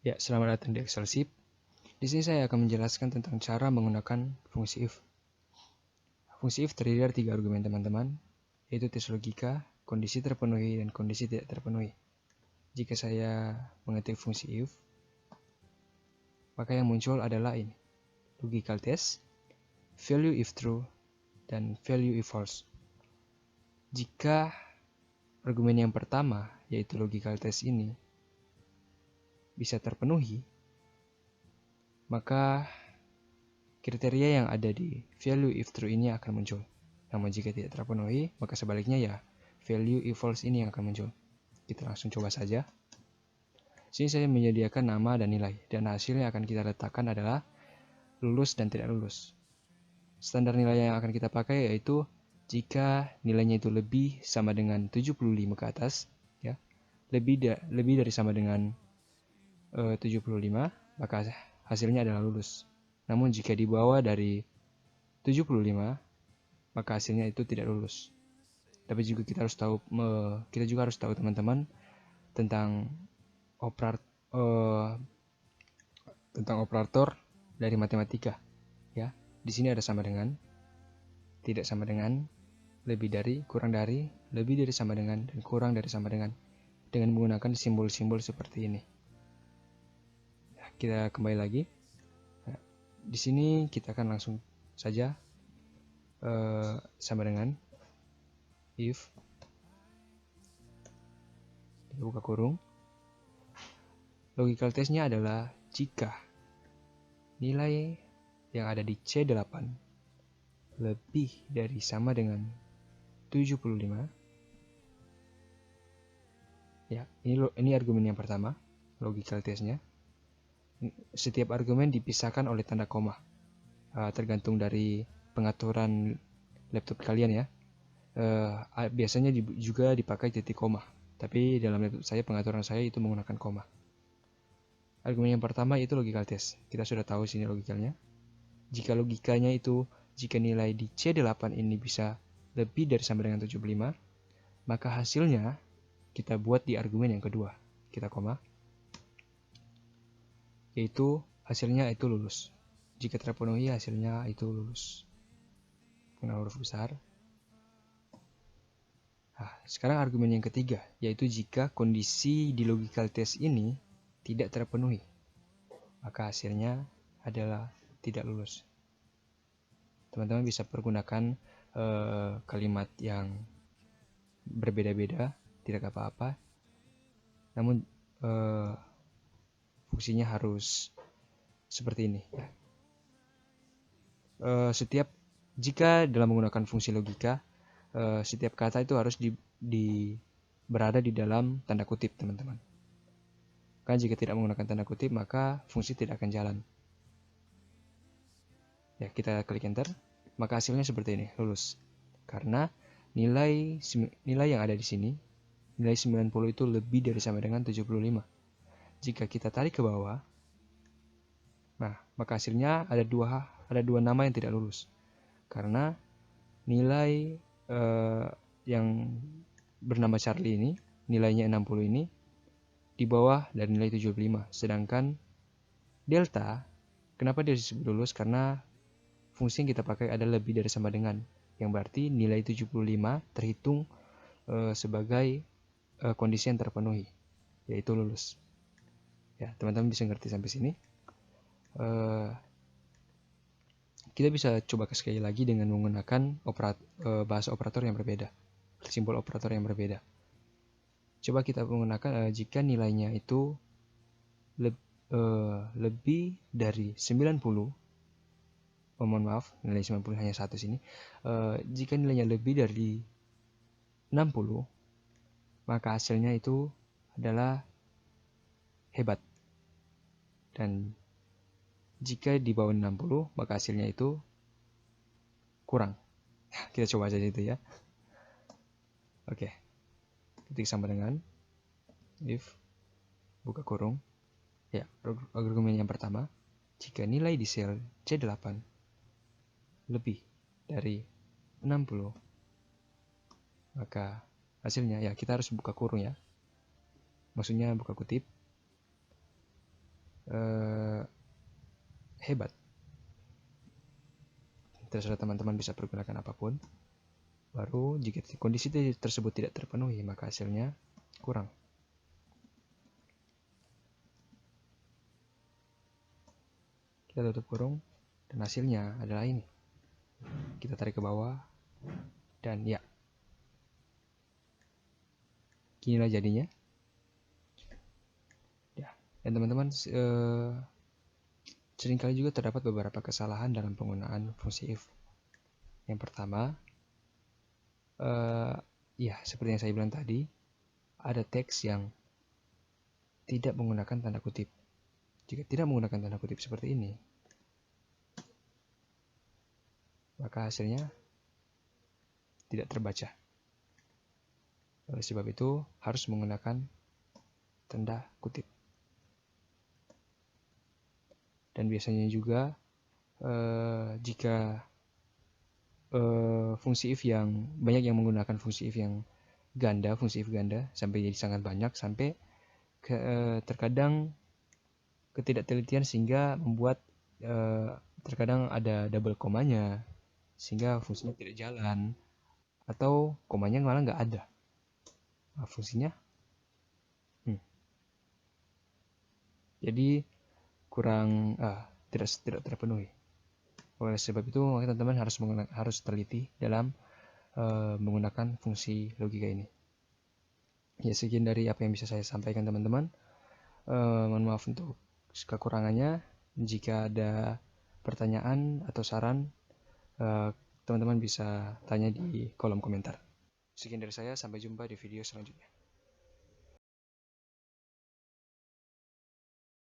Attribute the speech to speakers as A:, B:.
A: Ya, selamat datang di Excel Sheet. Di sini saya akan menjelaskan tentang cara menggunakan fungsi if. Fungsi if terdiri dari 3 argumen teman-teman, yaitu tes logika, kondisi terpenuhi, dan kondisi tidak terpenuhi. Jika saya mengetik fungsi if, maka yang muncul adalah ini: logical test, value if true, dan value if false. Jika argumen yang pertama, yaitu logical test ini, bisa terpenuhi, maka kriteria yang ada di value if true ini akan muncul. Namun jika tidak terpenuhi, maka sebaliknya ya value if false ini yang akan muncul. Kita langsung coba saja. Sini saya menyediakan nama dan nilai, dan hasilnya akan kita letakkan adalah lulus dan tidak lulus. Standar nilai yang akan kita pakai yaitu jika nilainya itu lebih sama dengan 75 ke atas, ya, lebih dari sama dengan 75, maka hasilnya adalah lulus. Namun jika di bawah dari 75, maka hasilnya itu tidak lulus. Tapi juga kita juga harus tahu teman-teman tentang operator dari matematika, ya. Di sini ada sama dengan, tidak sama dengan, lebih dari, kurang dari, lebih dari sama dengan, dan kurang dari sama dengan menggunakan simbol-simbol seperti ini. Ya, kita kembali lagi. Nah, di sini kita akan langsung saja sama dengan if, buka kurung. Logical testnya adalah jika nilai yang ada di C8 lebih dari sama dengan 75. Ya, ini argumen yang pertama, logical testnya. Setiap argumen dipisahkan oleh tanda koma. Tergantung dari pengaturan laptop kalian ya. Biasanya juga dipakai titik koma. Tapi dalam laptop saya, pengaturan saya itu menggunakan koma. Argumen yang pertama itu logical test. Kita sudah tahu sini logikanya. Jika logikanya itu, jika nilai di C8 ini bisa lebih dari sama dengan 75, maka hasilnya kita buat di argumen yang kedua. Kita koma. Yaitu hasilnya itu lulus. Jika terpenuhi, hasilnya itu lulus. Dengan huruf besar. Nah, sekarang argumen yang ketiga, yaitu jika kondisi di logical test ini tidak terpenuhi, maka hasilnya adalah tidak lulus. Teman-teman bisa pergunakan kalimat yang berbeda-beda, tidak apa-apa. Namun fungsinya harus seperti ini. Jika dalam menggunakan fungsi logika, setiap kata itu harus berada di dalam tanda kutip, teman-teman. Kan jika tidak menggunakan tanda kutip, maka fungsi tidak akan jalan. Ya, kita klik enter, maka hasilnya seperti ini, lulus. Karena nilai yang ada di sini, nilai 90 itu lebih dari sama dengan 75. Jika kita tarik ke bawah, nah, maka hasilnya ada dua nama yang tidak lulus. Karena nilai yang bernama Charlie ini, nilainya 60 ini di bawah dari nilai 75. Sedangkan delta, kenapa dia disebut lulus? Karena fungsi yang kita pakai adalah lebih dari sama dengan, yang berarti nilai 75 terhitung sebagai kondisi yang terpenuhi, yaitu lulus. Ya, teman-teman bisa ngerti sampai sini. Kita bisa coba sekali lagi dengan menggunakan bahasa operator yang berbeda, simbol operator yang berbeda. Coba kita menggunakan jika nilainya itu lebih dari 90. Mohon maaf, nilai 90 hanya satu sini. Jika nilainya lebih dari 60, maka hasilnya itu adalah hebat. Dan jika di bawah 60, maka hasilnya itu kurang. Kita coba saja itu ya. Oke. Ketik sama dengan if, buka kurung. Ya, argumen yang pertama, jika nilai di sel C8 lebih dari 60, maka hasilnya, ya kita harus buka kurung ya. Maksudnya buka kutip. hebat. Terserah teman-teman bisa pergunakan apapun. Baru jika kondisi tersebut tidak terpenuhi, maka hasilnya kurang. Kita tutup kurung, dan hasilnya adalah ini. Kita tarik ke bawah, dan ya, inilah jadinya. Ya, dan teman-teman, seringkali juga terdapat beberapa kesalahan dalam penggunaan fungsi if. Yang pertama, ya seperti yang saya bilang tadi, ada teks yang tidak menggunakan tanda kutip. Jika tidak menggunakan tanda kutip seperti ini, maka hasilnya tidak terbaca. Oleh sebab itu, harus menggunakan tanda kutip. Dan biasanya juga, jika fungsi if yang banyak yang menggunakan fungsi if yang ganda, fungsi if ganda, sampai jadi sangat banyak, sampai terkadang ketidaktelitian sehingga membuat terkadang ada double komanya sehingga fungsinya tidak jalan, atau komanya malah nggak ada. Nah, fungsinya jadi kurang tidak terpenuhi. Oleh sebab itu, teman-teman harus teliti dalam menggunakan fungsi logika ini. Ya, sekian dari apa yang bisa saya sampaikan, teman-teman. Mohon maaf untuk kekurangannya. Jika ada pertanyaan atau saran, teman-teman bisa tanya di kolom komentar. Sekian dari saya, sampai jumpa di video selanjutnya.